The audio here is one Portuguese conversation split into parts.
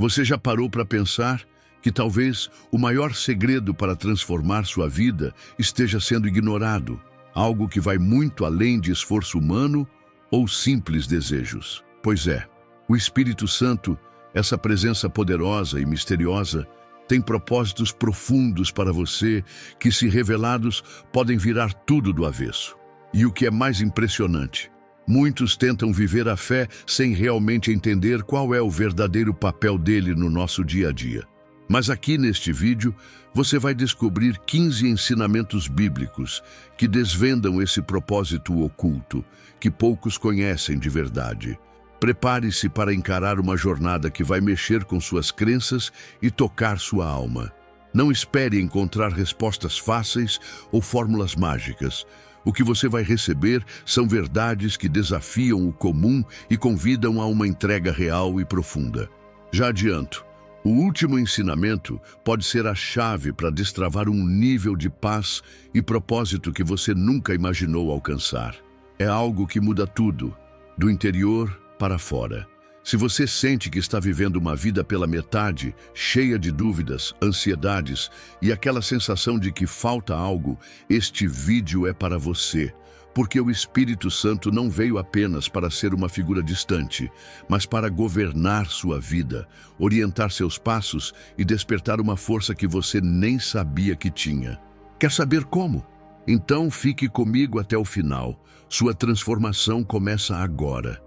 Você já parou para pensar que talvez o maior segredo para transformar sua vida esteja sendo ignorado? Algo que vai muito além de esforço humano ou simples desejos. Pois é, o Espírito Santo, essa presença poderosa e misteriosa, tem propósitos profundos para você que, se revelados, podem virar tudo do avesso. E o que é mais impressionante, muitos tentam viver a fé sem realmente entender qual é o verdadeiro papel dele no nosso dia a dia. Mas aqui neste vídeo, você vai descobrir 15 ensinamentos bíblicos que desvendam esse propósito oculto, que poucos conhecem de verdade. Prepare-se para encarar uma jornada que vai mexer com suas crenças e tocar sua alma. Não espere encontrar respostas fáceis ou fórmulas mágicas. O que você vai receber são verdades que desafiam o comum e convidam a uma entrega real e profunda. Já adianto, o último ensinamento pode ser a chave para destravar um nível de paz e propósito que você nunca imaginou alcançar. É algo que muda tudo, do interior para fora. Se você sente que está vivendo uma vida pela metade, cheia de dúvidas, ansiedades e aquela sensação de que falta algo, este vídeo é para você. Porque o Espírito Santo não veio apenas para ser uma figura distante, mas para governar sua vida, orientar seus passos e despertar uma força que você nem sabia que tinha. Quer saber como? Então fique comigo até o final. Sua transformação começa agora.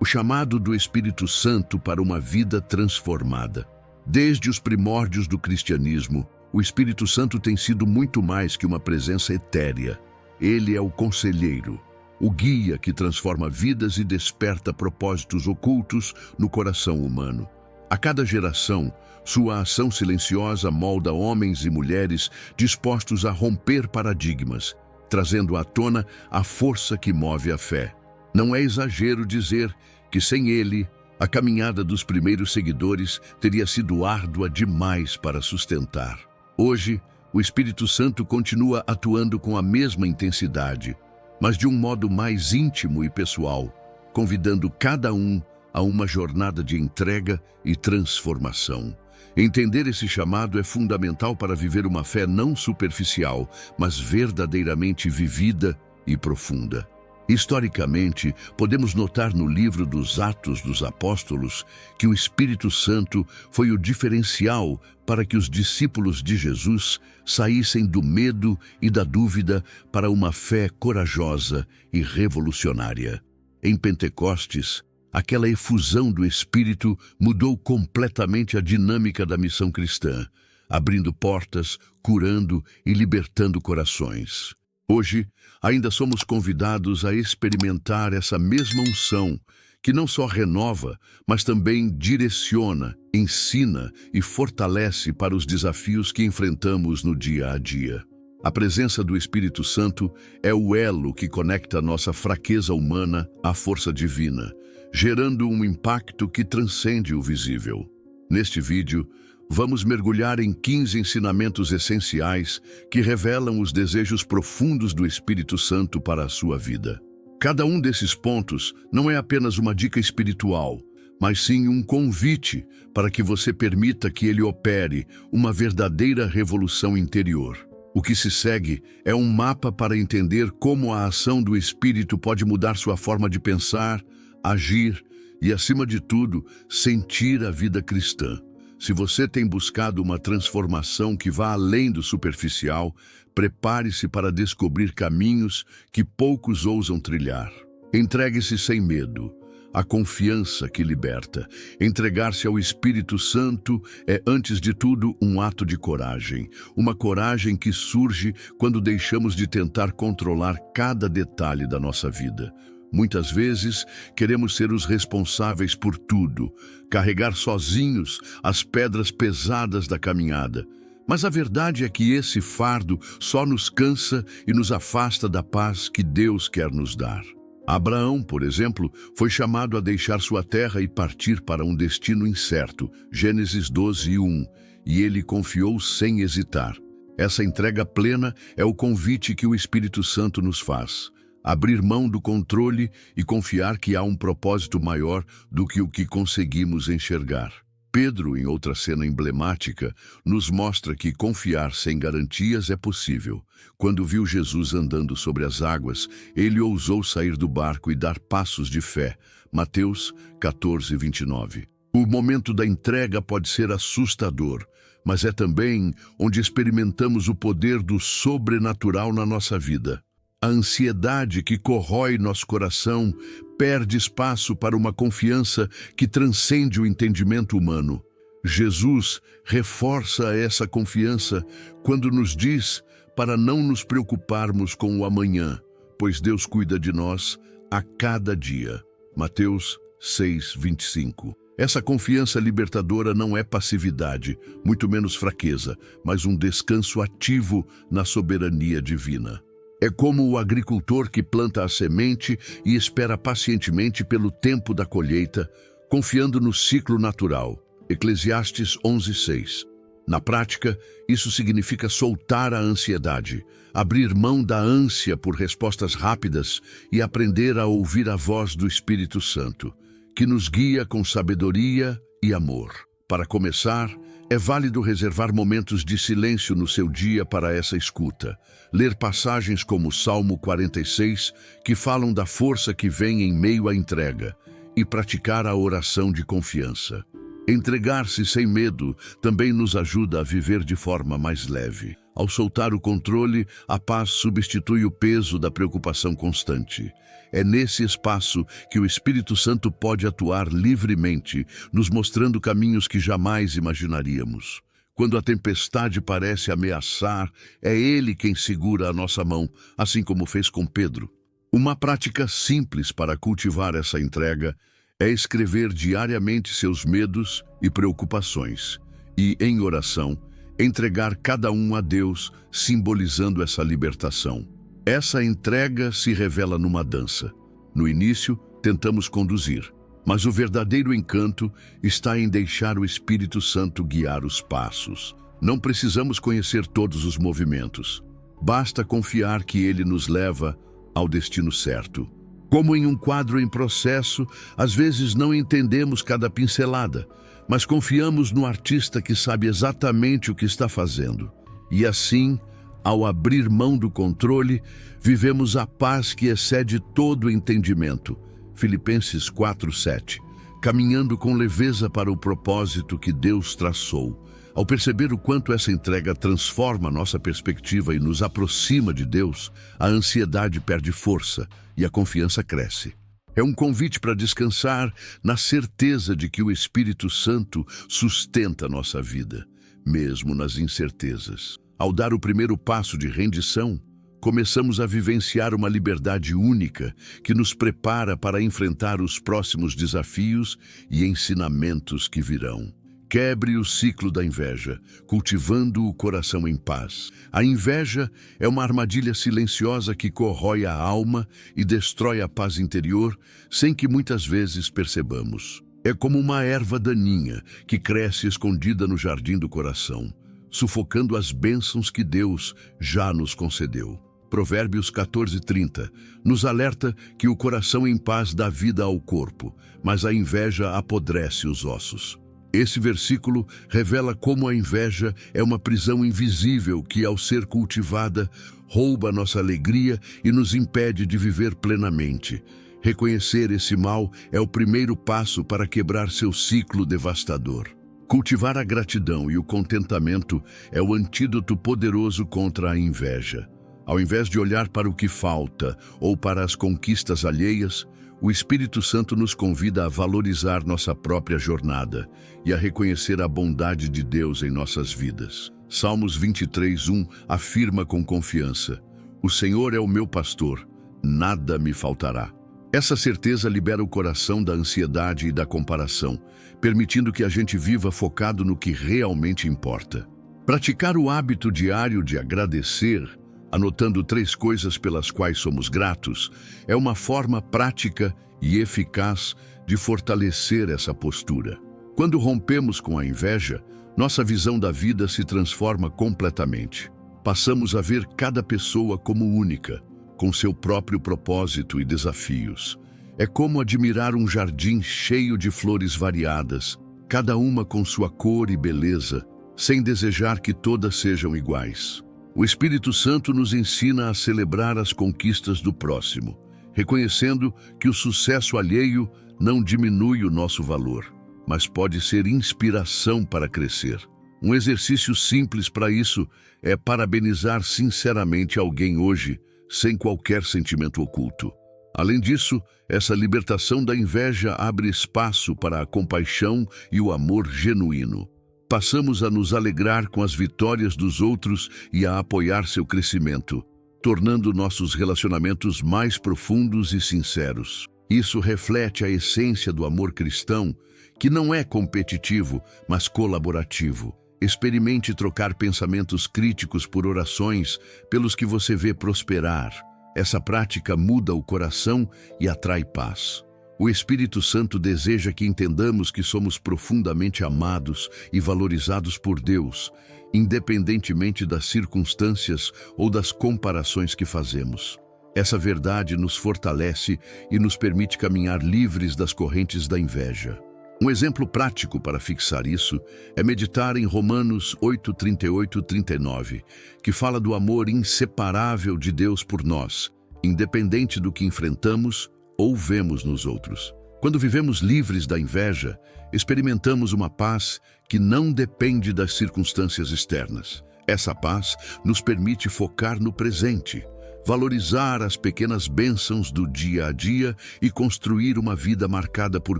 O chamado do Espírito Santo para uma vida transformada. Desde os primórdios do cristianismo, o Espírito Santo tem sido muito mais que uma presença etérea. Ele é o conselheiro, o guia que transforma vidas e desperta propósitos ocultos no coração humano. A cada geração, sua ação silenciosa molda homens e mulheres dispostos a romper paradigmas, trazendo à tona a força que move a fé. Não é exagero dizer que sem ele, a caminhada dos primeiros seguidores teria sido árdua demais para sustentar. Hoje, o Espírito Santo continua atuando com a mesma intensidade, mas de um modo mais íntimo e pessoal, convidando cada um a uma jornada de entrega e transformação. Entender esse chamado é fundamental para viver uma fé não superficial, mas verdadeiramente vivida e profunda. Historicamente, podemos notar no livro dos Atos dos Apóstolos que o Espírito Santo foi o diferencial para que os discípulos de Jesus saíssem do medo e da dúvida para uma fé corajosa e revolucionária. Em Pentecostes, aquela efusão do Espírito mudou completamente a dinâmica da missão cristã, abrindo portas, curando e libertando corações. Hoje, ainda somos convidados a experimentar essa mesma unção, que não só renova, mas também direciona, ensina e fortalece para os desafios que enfrentamos no dia a dia. A presença do Espírito Santo é o elo que conecta nossa fraqueza humana à força divina, gerando um impacto que transcende o visível. Neste vídeo, vamos mergulhar em 15 ensinamentos essenciais que revelam os desejos profundos do Espírito Santo para a sua vida. Cada um desses pontos não é apenas uma dica espiritual, mas sim um convite para que você permita que ele opere uma verdadeira revolução interior. O que se segue é um mapa para entender como a ação do Espírito pode mudar sua forma de pensar, agir e, acima de tudo, sentir a vida cristã. Se você tem buscado uma transformação que vá além do superficial, prepare-se para descobrir caminhos que poucos ousam trilhar. Entregue-se sem medo. A confiança que liberta. Entregar-se ao Espírito Santo é, antes de tudo, um ato de coragem. Uma coragem que surge quando deixamos de tentar controlar cada detalhe da nossa vida. Muitas vezes, queremos ser os responsáveis por tudo, carregar sozinhos as pedras pesadas da caminhada. Mas a verdade é que esse fardo só nos cansa e nos afasta da paz que Deus quer nos dar. Abraão, por exemplo, foi chamado a deixar sua terra e partir para um destino incerto, Gênesis 12:1, e ele confiou sem hesitar. Essa entrega plena é o convite que o Espírito Santo nos faz. Abrir mão do controle e confiar que há um propósito maior do que o que conseguimos enxergar. Pedro, em outra cena emblemática, nos mostra que confiar sem garantias é possível. Quando viu Jesus andando sobre as águas, ele ousou sair do barco e dar passos de fé. Mateus 14, 29. O momento da entrega pode ser assustador, mas é também onde experimentamos o poder do sobrenatural na nossa vida. A ansiedade que corrói nosso coração perde espaço para uma confiança que transcende o entendimento humano. Jesus reforça essa confiança quando nos diz para não nos preocuparmos com o amanhã, pois Deus cuida de nós a cada dia. Mateus 6, 25. Essa confiança libertadora não é passividade, muito menos fraqueza, mas um descanso ativo na soberania divina. É como o agricultor que planta a semente e espera pacientemente pelo tempo da colheita, confiando no ciclo natural. Eclesiastes 11:6. Na prática, isso significa soltar a ansiedade, abrir mão da ânsia por respostas rápidas e aprender a ouvir a voz do Espírito Santo, que nos guia com sabedoria e amor. Para começar, é válido reservar momentos de silêncio no seu dia para essa escuta. Ler passagens como o Salmo 46, que falam da força que vem em meio à entrega, e praticar a oração de confiança. Entregar-se sem medo também nos ajuda a viver de forma mais leve. Ao soltar o controle, a paz substitui o peso da preocupação constante. É nesse espaço que o Espírito Santo pode atuar livremente, nos mostrando caminhos que jamais imaginaríamos. Quando a tempestade parece ameaçar, é Ele quem segura a nossa mão, assim como fez com Pedro. Uma prática simples para cultivar essa entrega é escrever diariamente seus medos e preocupações e, em oração, entregar cada um a Deus, simbolizando essa libertação. Essa entrega se revela numa dança. No início, tentamos conduzir, mas o verdadeiro encanto está em deixar o Espírito Santo guiar os passos. Não precisamos conhecer todos os movimentos. Basta confiar que Ele nos leva ao destino certo. Como em um quadro em processo, às vezes não entendemos cada pincelada, mas confiamos no artista que sabe exatamente o que está fazendo. E assim, ao abrir mão do controle, vivemos a paz que excede todo o entendimento. Filipenses 4:7. Caminhando com leveza para o propósito que Deus traçou. Ao perceber o quanto essa entrega transforma nossa perspectiva e nos aproxima de Deus, a ansiedade perde força e a confiança cresce. É um convite para descansar na certeza de que o Espírito Santo sustenta nossa vida, mesmo nas incertezas. Ao dar o primeiro passo de rendição, começamos a vivenciar uma liberdade única que nos prepara para enfrentar os próximos desafios e ensinamentos que virão. Quebre o ciclo da inveja, cultivando o coração em paz. A inveja é uma armadilha silenciosa que corrói a alma e destrói a paz interior sem que muitas vezes percebamos. É como uma erva daninha que cresce escondida no jardim do coração, sufocando as bênçãos que Deus já nos concedeu. Provérbios 14:30 nos alerta que o coração em paz dá vida ao corpo, mas a inveja apodrece os ossos. Esse versículo revela como a inveja é uma prisão invisível que, ao ser cultivada, rouba nossa alegria e nos impede de viver plenamente. Reconhecer esse mal é o primeiro passo para quebrar seu ciclo devastador. Cultivar a gratidão e o contentamento é o antídoto poderoso contra a inveja. Ao invés de olhar para o que falta ou para as conquistas alheias, o Espírito Santo nos convida a valorizar nossa própria jornada e a reconhecer a bondade de Deus em nossas vidas. Salmos 23:1 afirma com confiança: "O Senhor é o meu pastor, nada me faltará." Essa certeza libera o coração da ansiedade e da comparação, permitindo que a gente viva focado no que realmente importa. Praticar o hábito diário de agradecer, anotando 3 coisas pelas quais somos gratos, é uma forma prática e eficaz de fortalecer essa postura. Quando rompemos com a inveja, nossa visão da vida se transforma completamente. Passamos a ver cada pessoa como única, com seu próprio propósito e desafios. É como admirar um jardim cheio de flores variadas, cada uma com sua cor e beleza, sem desejar que todas sejam iguais. O Espírito Santo nos ensina a celebrar as conquistas do próximo, reconhecendo que o sucesso alheio não diminui o nosso valor, mas pode ser inspiração para crescer. Um exercício simples para isso é parabenizar sinceramente alguém hoje, sem qualquer sentimento oculto. Além disso, essa libertação da inveja abre espaço para a compaixão e o amor genuíno. Passamos a nos alegrar com as vitórias dos outros e a apoiar seu crescimento, tornando nossos relacionamentos mais profundos e sinceros. Isso reflete a essência do amor cristão, que não é competitivo, mas colaborativo. Experimente trocar pensamentos críticos por orações pelos que você vê prosperar. Essa prática muda o coração e atrai paz. O Espírito Santo deseja que entendamos que somos profundamente amados e valorizados por Deus, independentemente das circunstâncias ou das comparações que fazemos. Essa verdade nos fortalece e nos permite caminhar livres das correntes da inveja. Um exemplo prático para fixar isso é meditar em Romanos 8:38-39, que fala do amor inseparável de Deus por nós, independente do que enfrentamos ou vemos nos outros. Quando vivemos livres da inveja, experimentamos uma paz que não depende das circunstâncias externas. Essa paz nos permite focar no presente, valorizar as pequenas bênçãos do dia a dia e construir uma vida marcada por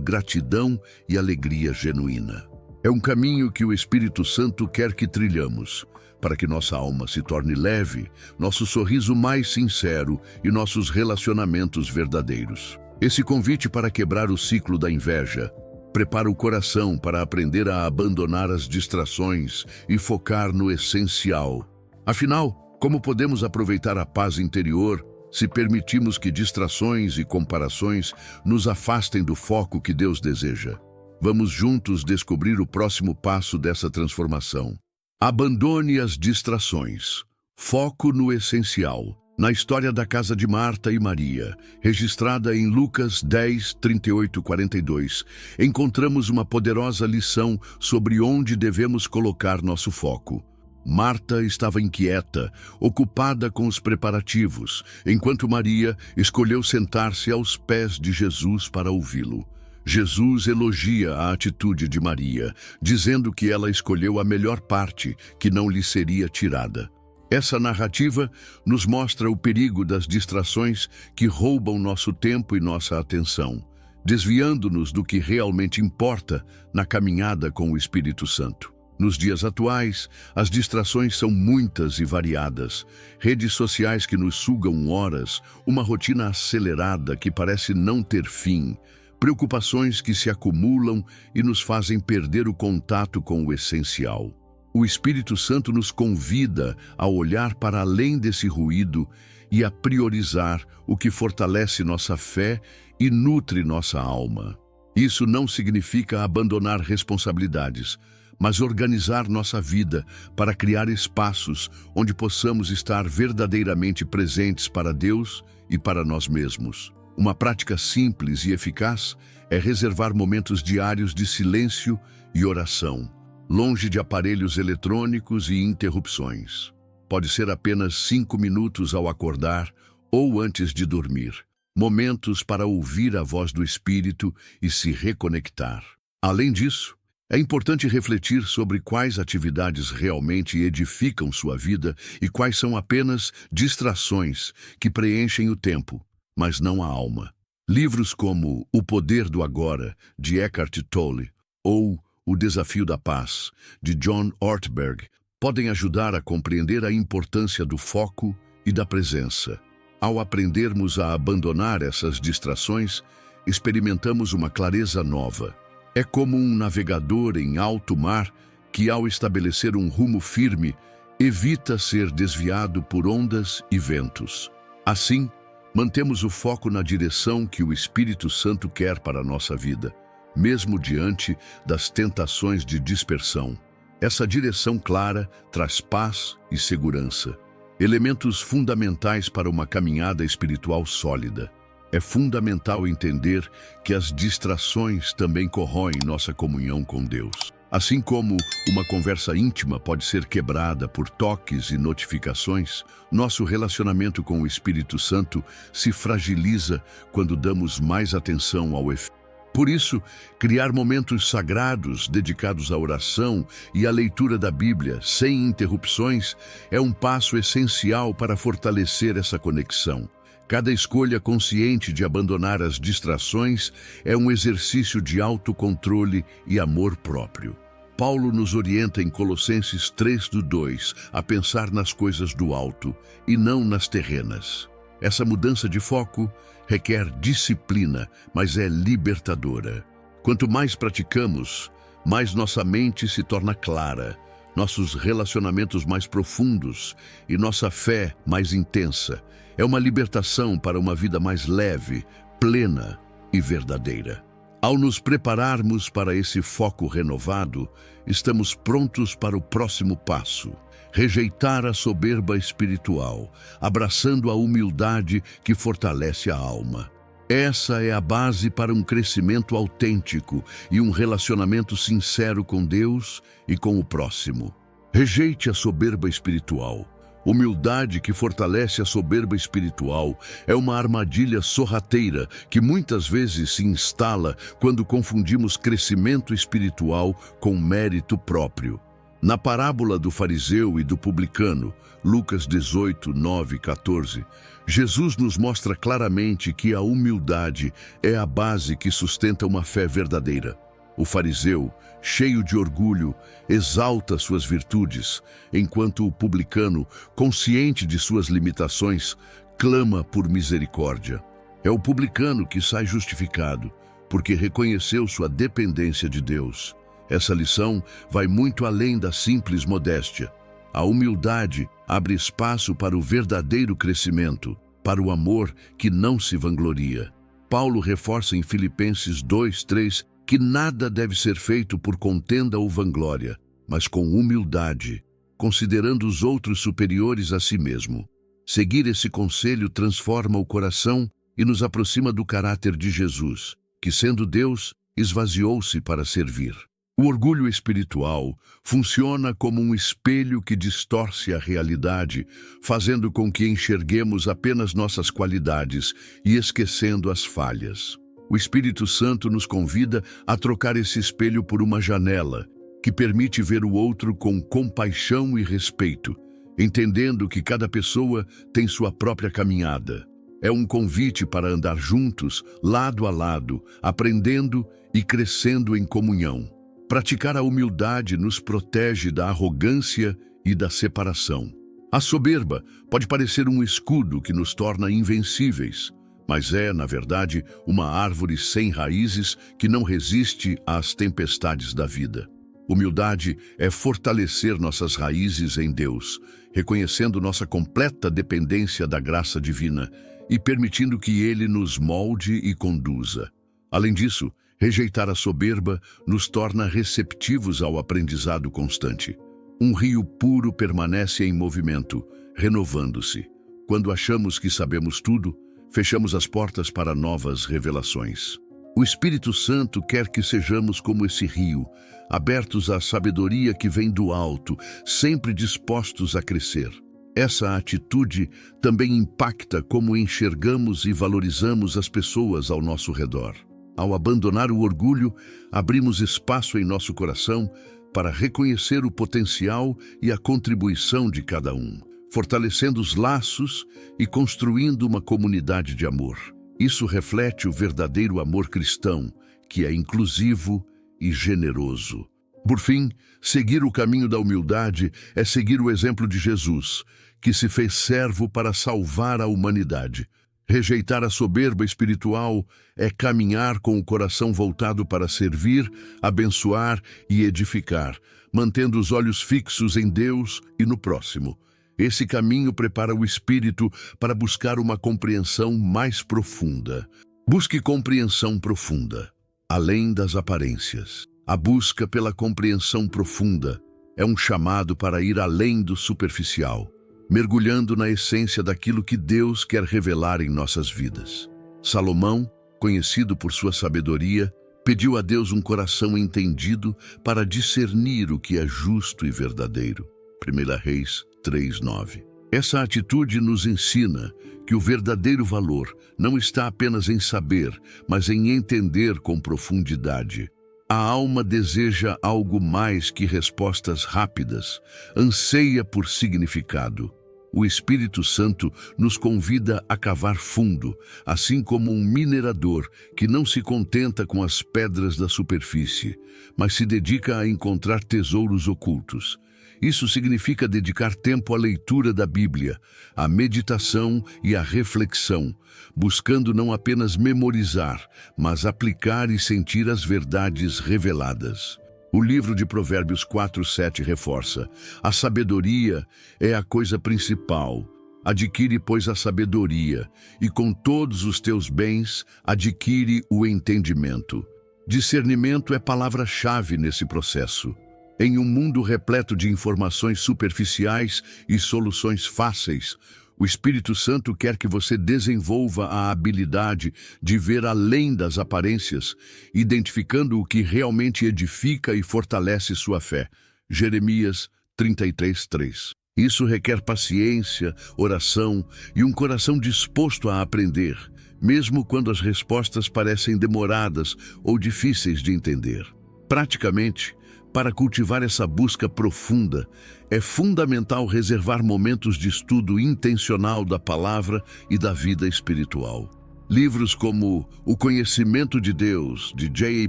gratidão e alegria genuína. É um caminho que o Espírito Santo quer que trilhamos, para que nossa alma se torne leve, nosso sorriso mais sincero e nossos relacionamentos verdadeiros. Esse convite para quebrar o ciclo da inveja prepara o coração para aprender a abandonar as distrações e focar no essencial. Afinal, como podemos aproveitar a paz interior se permitimos que distrações e comparações nos afastem do foco que Deus deseja? Vamos juntos descobrir o próximo passo dessa transformação. Abandone as distrações. Foco no essencial. Na história da casa de Marta e Maria, registrada em Lucas 10:38-42, encontramos uma poderosa lição sobre onde devemos colocar nosso foco. Marta estava inquieta, ocupada com os preparativos, enquanto Maria escolheu sentar-se aos pés de Jesus para ouvi-lo. Jesus elogia a atitude de Maria, dizendo que ela escolheu a melhor parte, que não lhe seria tirada. Essa narrativa nos mostra o perigo das distrações que roubam nosso tempo e nossa atenção, desviando-nos do que realmente importa na caminhada com o Espírito Santo. Nos dias atuais, as distrações são muitas e variadas. Redes sociais que nos sugam horas, uma rotina acelerada que parece não ter fim, preocupações que se acumulam e nos fazem perder o contato com o essencial. O Espírito Santo nos convida a olhar para além desse ruído e a priorizar o que fortalece nossa fé e nutre nossa alma. Isso não significa abandonar responsabilidades, mas organizar nossa vida para criar espaços onde possamos estar verdadeiramente presentes para Deus e para nós mesmos. Uma prática simples e eficaz é reservar momentos diários de silêncio e oração, longe de aparelhos eletrônicos e interrupções. Pode ser apenas 5 minutos ao acordar ou antes de dormir. Momentos para ouvir a voz do Espírito e se reconectar. Além disso, é importante refletir sobre quais atividades realmente edificam sua vida e quais são apenas distrações que preenchem o tempo, mas não a alma. Livros como O Poder do Agora, de Eckhart Tolle, ou O Desafio da Paz, de John Ortberg, podem ajudar a compreender a importância do foco e da presença. Ao aprendermos a abandonar essas distrações, experimentamos uma clareza nova. É como um navegador em alto mar que, ao estabelecer um rumo firme, evita ser desviado por ondas e ventos. Assim, mantemos o foco na direção que o Espírito Santo quer para a nossa vida, mesmo diante das tentações de dispersão. Essa direção clara traz paz e segurança, elementos fundamentais para uma caminhada espiritual sólida. É fundamental entender que as distrações também corroem nossa comunhão com Deus. Assim como uma conversa íntima pode ser quebrada por toques e notificações, nosso relacionamento com o Espírito Santo se fragiliza quando damos mais atenção ao efeito. Por isso, criar momentos sagrados dedicados à oração e à leitura da Bíblia, sem interrupções, é um passo essencial para fortalecer essa conexão. Cada escolha consciente de abandonar as distrações é um exercício de autocontrole e amor próprio. Paulo nos orienta em Colossenses 3:2 a pensar nas coisas do alto e não nas terrenas. Essa mudança de foco requer disciplina, mas é libertadora. Quanto mais praticamos, mais nossa mente se torna clara, nossos relacionamentos mais profundos e nossa fé mais intensa. É uma libertação para uma vida mais leve, plena e verdadeira. Ao nos prepararmos para esse foco renovado, estamos prontos para o próximo passo: rejeitar a soberba espiritual, abraçando a humildade que fortalece a alma. Essa é a base para um crescimento autêntico e um relacionamento sincero com Deus e com o próximo. Rejeite a soberba espiritual. Humildade que fortalece a soberba espiritual é uma armadilha sorrateira que muitas vezes se instala quando confundimos crescimento espiritual com mérito próprio. Na parábola do fariseu e do publicano, Lucas 18, 9 e 14, Jesus nos mostra claramente que a humildade é a base que sustenta uma fé verdadeira. O fariseu, cheio de orgulho, exalta suas virtudes, enquanto o publicano, consciente de suas limitações, clama por misericórdia. É o publicano que sai justificado, porque reconheceu sua dependência de Deus. Essa lição vai muito além da simples modéstia. A humildade abre espaço para o verdadeiro crescimento, para o amor que não se vangloria. Paulo reforça em Filipenses 2:3 que nada deve ser feito por contenda ou vanglória, mas com humildade, considerando os outros superiores a si mesmo. Seguir esse conselho transforma o coração e nos aproxima do caráter de Jesus, que, sendo Deus, esvaziou-se para servir. O orgulho espiritual funciona como um espelho que distorce a realidade, fazendo com que enxerguemos apenas nossas qualidades e esquecendo as falhas. O Espírito Santo nos convida a trocar esse espelho por uma janela, que permite ver o outro com compaixão e respeito, entendendo que cada pessoa tem sua própria caminhada. É um convite para andar juntos, lado a lado, aprendendo e crescendo em comunhão. Praticar a humildade nos protege da arrogância e da separação. A soberba pode parecer um escudo que nos torna invencíveis, mas é, na verdade, uma árvore sem raízes que não resiste às tempestades da vida. Humildade é fortalecer nossas raízes em Deus, reconhecendo nossa completa dependência da graça divina e permitindo que Ele nos molde e conduza. Além disso, rejeitar a soberba nos torna receptivos ao aprendizado constante. Um rio puro permanece em movimento, renovando-se. Quando achamos que sabemos tudo, fechamos as portas para novas revelações. O Espírito Santo quer que sejamos como esse rio, abertos à sabedoria que vem do alto, sempre dispostos a crescer. Essa atitude também impacta como enxergamos e valorizamos as pessoas ao nosso redor. Ao abandonar o orgulho, abrimos espaço em nosso coração para reconhecer o potencial e a contribuição de cada um, fortalecendo os laços e construindo uma comunidade de amor. Isso reflete o verdadeiro amor cristão, que é inclusivo e generoso. Por fim, seguir o caminho da humildade é seguir o exemplo de Jesus, que se fez servo para salvar a humanidade. Rejeitar a soberba espiritual é caminhar com o coração voltado para servir, abençoar e edificar, mantendo os olhos fixos em Deus e no próximo. Esse caminho prepara o espírito para buscar uma compreensão mais profunda. Busque compreensão profunda, além das aparências. A busca pela compreensão profunda é um chamado para ir além do superficial, mergulhando na essência daquilo que Deus quer revelar em nossas vidas. Salomão, conhecido por sua sabedoria, pediu a Deus um coração entendido para discernir o que é justo e verdadeiro. 1 Reis 3:9. Essa atitude nos ensina que o verdadeiro valor não está apenas em saber, mas em entender com profundidade. A alma deseja algo mais que respostas rápidas, anseia por significado. O Espírito Santo nos convida a cavar fundo, assim como um minerador que não se contenta com as pedras da superfície, mas se dedica a encontrar tesouros ocultos. Isso significa dedicar tempo à leitura da Bíblia, à meditação e à reflexão, buscando não apenas memorizar, mas aplicar e sentir as verdades reveladas. O livro de Provérbios 4:7 reforça: a sabedoria é a coisa principal. Adquire, pois, a sabedoria, e com todos os teus bens adquire o entendimento. Discernimento é palavra-chave nesse processo. Em um mundo repleto de informações superficiais e soluções fáceis, o Espírito Santo quer que você desenvolva a habilidade de ver além das aparências, identificando o que realmente edifica e fortalece sua fé. Jeremias 33:3. Isso requer paciência, oração e um coração disposto a aprender, mesmo quando as respostas parecem demoradas ou difíceis de entender. Praticamente, para cultivar essa busca profunda, é fundamental reservar momentos de estudo intencional da palavra e da vida espiritual. Livros como O Conhecimento de Deus, de J.I.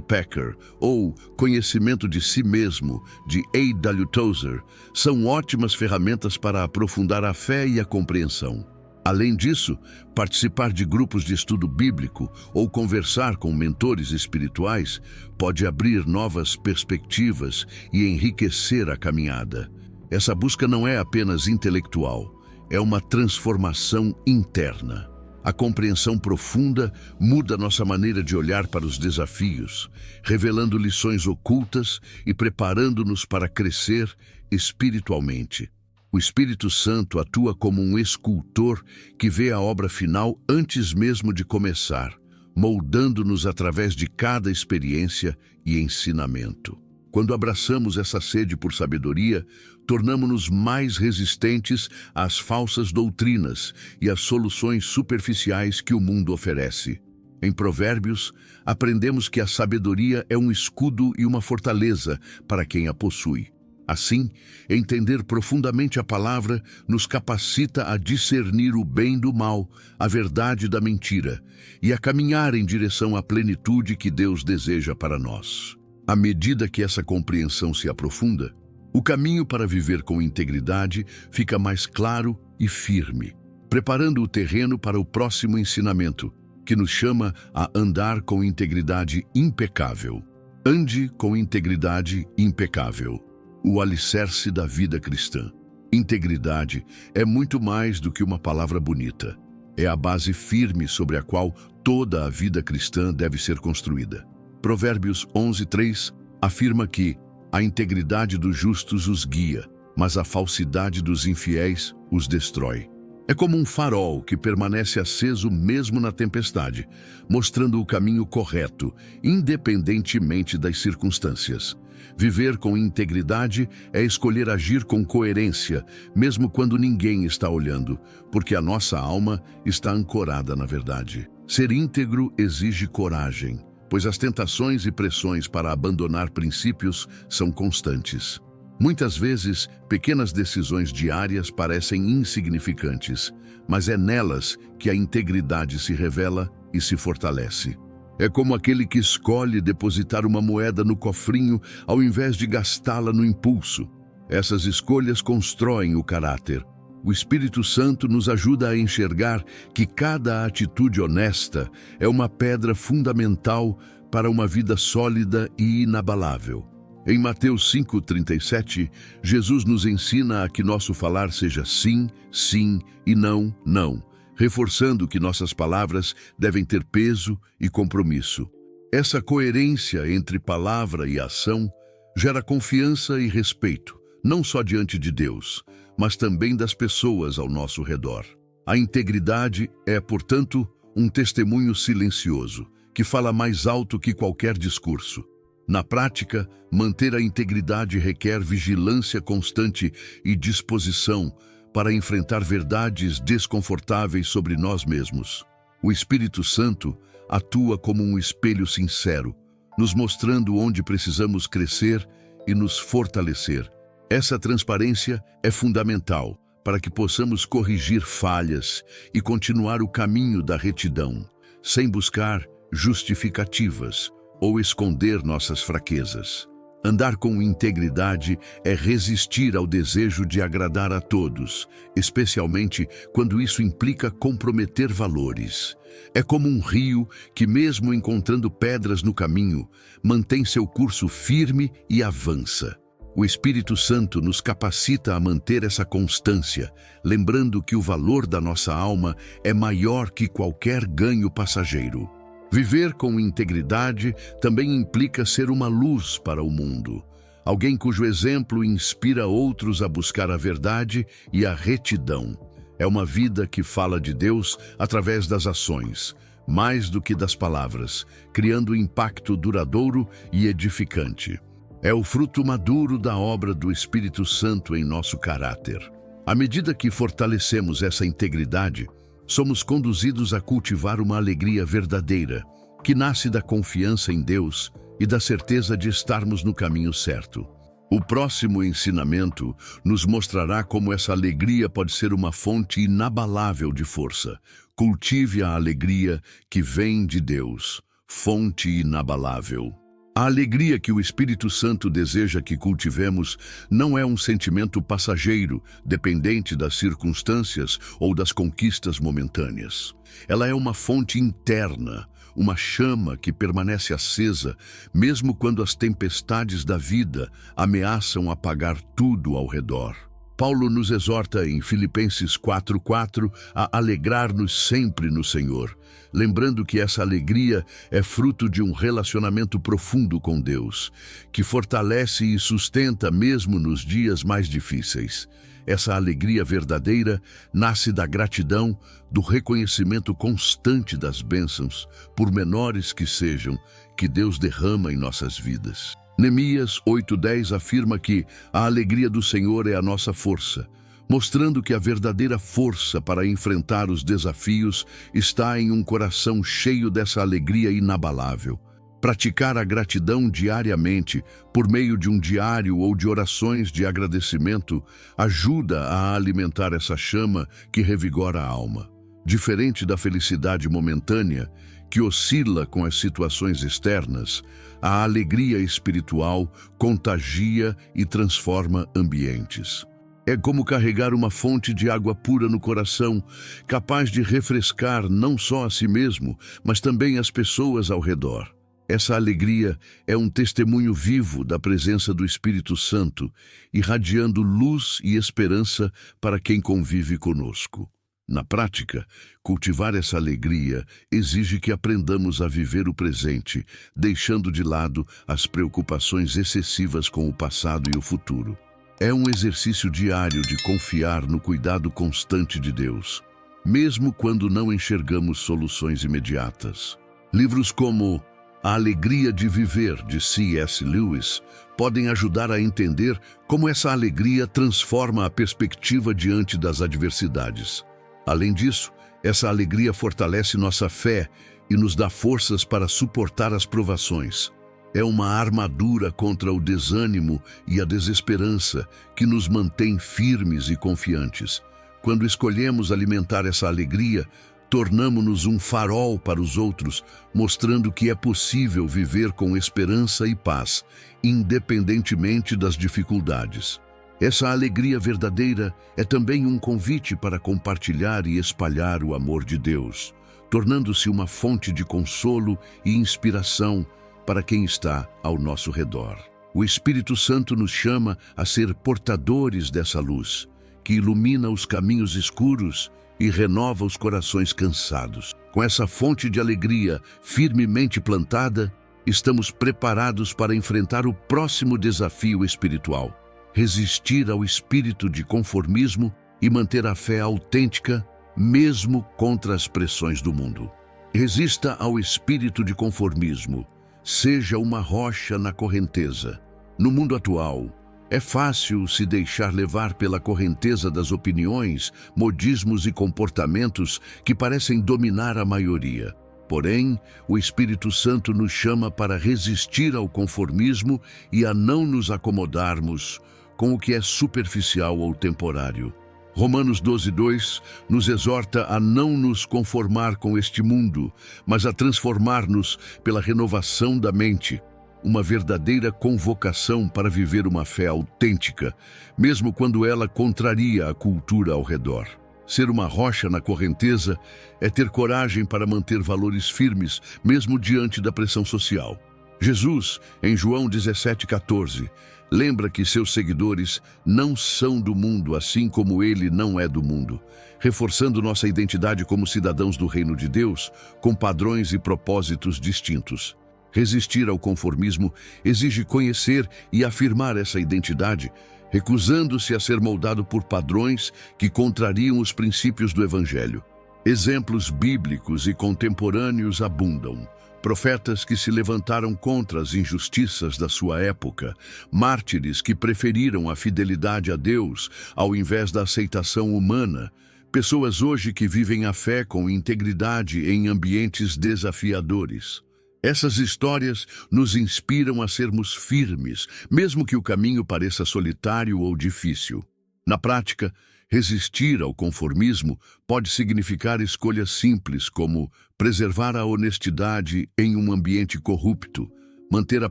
Packer, ou Conhecimento de Si Mesmo, de A.W. Tozer, são ótimas ferramentas para aprofundar a fé e a compreensão. Além disso, participar de grupos de estudo bíblico ou conversar com mentores espirituais pode abrir novas perspectivas e enriquecer a caminhada. Essa busca não é apenas intelectual, é uma transformação interna. A compreensão profunda muda nossa maneira de olhar para os desafios, revelando lições ocultas e preparando-nos para crescer espiritualmente. O Espírito Santo atua como um escultor que vê a obra final antes mesmo de começar, moldando-nos através de cada experiência e ensinamento. Quando abraçamos essa sede por sabedoria, tornamo-nos mais resistentes às falsas doutrinas e às soluções superficiais que o mundo oferece. Em Provérbios, aprendemos que a sabedoria é um escudo e uma fortaleza para quem a possui. Assim, entender profundamente a palavra nos capacita a discernir o bem do mal, a verdade da mentira, e a caminhar em direção à plenitude que Deus deseja para nós. À medida que essa compreensão se aprofunda, o caminho para viver com integridade fica mais claro e firme, preparando o terreno para o próximo ensinamento, que nos chama a andar com integridade impecável. Ande com integridade impecável. O alicerce da vida cristã. Integridade é muito mais do que uma palavra bonita. É a base firme sobre a qual toda a vida cristã deve ser construída. Provérbios 11:3 afirma que a integridade dos justos os guia, mas a falsidade dos infiéis os destrói. É como um farol que permanece aceso mesmo na tempestade, mostrando o caminho correto, independentemente das circunstâncias. Viver com integridade é escolher agir com coerência, mesmo quando ninguém está olhando, porque a nossa alma está ancorada na verdade. Ser íntegro exige coragem, pois as tentações e pressões para abandonar princípios são constantes. Muitas vezes, pequenas decisões diárias parecem insignificantes, mas é nelas que a integridade se revela e se fortalece. É como aquele que escolhe depositar uma moeda no cofrinho ao invés de gastá-la no impulso. Essas escolhas constroem o caráter. O Espírito Santo nos ajuda a enxergar que cada atitude honesta é uma pedra fundamental para uma vida sólida e inabalável. Em Mateus 5:37, Jesus nos ensina a que nosso falar seja sim, sim e não, não, reforçando que nossas palavras devem ter peso e compromisso. Essa coerência entre palavra e ação gera confiança e respeito, não só diante de Deus, mas também das pessoas ao nosso redor. A integridade é, portanto, um testemunho silencioso, que fala mais alto que qualquer discurso. Na prática, manter a integridade requer vigilância constante e disposição para enfrentar verdades desconfortáveis sobre nós mesmos. O Espírito Santo atua como um espelho sincero, nos mostrando onde precisamos crescer e nos fortalecer. Essa transparência é fundamental para que possamos corrigir falhas e continuar o caminho da retidão, sem buscar justificativas ou esconder nossas fraquezas. Andar com integridade é resistir ao desejo de agradar a todos, especialmente quando isso implica comprometer valores. É como um rio que, mesmo encontrando pedras no caminho, mantém seu curso firme e avança. O Espírito Santo nos capacita a manter essa constância, lembrando que o valor da nossa alma é maior que qualquer ganho passageiro. Viver com integridade também implica ser uma luz para o mundo, alguém cujo exemplo inspira outros a buscar a verdade e a retidão. É uma vida que fala de Deus através das ações, mais do que das palavras, criando impacto duradouro e edificante. É o fruto maduro da obra do Espírito Santo em nosso caráter. À medida que fortalecemos essa integridade, somos conduzidos a cultivar uma alegria verdadeira, que nasce da confiança em Deus e da certeza de estarmos no caminho certo. O próximo ensinamento nos mostrará como essa alegria pode ser uma fonte inabalável de força. Cultive a alegria que vem de Deus, fonte inabalável. A alegria que o Espírito Santo deseja que cultivemos não é um sentimento passageiro, dependente das circunstâncias ou das conquistas momentâneas. Ela é uma fonte interna, uma chama que permanece acesa, mesmo quando as tempestades da vida ameaçam apagar tudo ao redor. Paulo nos exorta em Filipenses 4:4 a alegrar-nos sempre no Senhor, lembrando que essa alegria é fruto de um relacionamento profundo com Deus, que fortalece e sustenta mesmo nos dias mais difíceis. Essa alegria verdadeira nasce da gratidão, do reconhecimento constante das bênçãos, por menores que sejam, que Deus derrama em nossas vidas. Neemias 8:10 afirma que a alegria do Senhor é a nossa força, mostrando que a verdadeira força para enfrentar os desafios está em um coração cheio dessa alegria inabalável. Praticar a gratidão diariamente, por meio de um diário ou de orações de agradecimento, ajuda a alimentar essa chama que revigora a alma. Diferente da felicidade momentânea, que oscila com as situações externas, a alegria espiritual contagia e transforma ambientes. É como carregar uma fonte de água pura no coração, capaz de refrescar não só a si mesmo, mas também as pessoas ao redor. Essa alegria é um testemunho vivo da presença do Espírito Santo, irradiando luz e esperança para quem convive conosco. Na prática, cultivar essa alegria exige que aprendamos a viver o presente, deixando de lado as preocupações excessivas com o passado e o futuro. É um exercício diário de confiar no cuidado constante de Deus, mesmo quando não enxergamos soluções imediatas. Livros como A Alegria de Viver, de C.S. Lewis, podem ajudar a entender como essa alegria transforma a perspectiva diante das adversidades. Além disso, essa alegria fortalece nossa fé e nos dá forças para suportar as provações. É uma armadura contra o desânimo e a desesperança que nos mantém firmes e confiantes. Quando escolhemos alimentar essa alegria, tornamo-nos um farol para os outros, mostrando que é possível viver com esperança e paz, independentemente das dificuldades. Essa alegria verdadeira é também um convite para compartilhar e espalhar o amor de Deus, tornando-se uma fonte de consolo e inspiração para quem está ao nosso redor. O Espírito Santo nos chama a ser portadores dessa luz, que ilumina os caminhos escuros e renova os corações cansados. Com essa fonte de alegria firmemente plantada, estamos preparados para enfrentar o próximo desafio espiritual: resistir ao espírito de conformismo e manter a fé autêntica, mesmo contra as pressões do mundo. Resista ao espírito de conformismo. Seja uma rocha na correnteza. No mundo atual, é fácil se deixar levar pela correnteza das opiniões, modismos e comportamentos que parecem dominar a maioria. Porém, o Espírito Santo nos chama para resistir ao conformismo e a não nos acomodarmos com o que é superficial ou temporário. Romanos 12:2 nos exorta a não nos conformar com este mundo, mas a transformar-nos pela renovação da mente, uma verdadeira convocação para viver uma fé autêntica, mesmo quando ela contraria a cultura ao redor. Ser uma rocha na correnteza é ter coragem para manter valores firmes, mesmo diante da pressão social. Jesus, em João 17:14, lembra que seus seguidores não são do mundo, assim como ele não é do mundo, reforçando nossa identidade como cidadãos do reino de Deus, com padrões e propósitos distintos. Resistir ao conformismo exige conhecer e afirmar essa identidade, recusando-se a ser moldado por padrões que contrariam os princípios do Evangelho. Exemplos bíblicos e contemporâneos abundam. Profetas que se levantaram contra as injustiças da sua época, mártires que preferiram a fidelidade a Deus ao invés da aceitação humana, pessoas hoje que vivem a fé com integridade em ambientes desafiadores. Essas histórias nos inspiram a sermos firmes, mesmo que o caminho pareça solitário ou difícil. Na prática, resistir ao conformismo pode significar escolhas simples como preservar a honestidade em um ambiente corrupto, manter a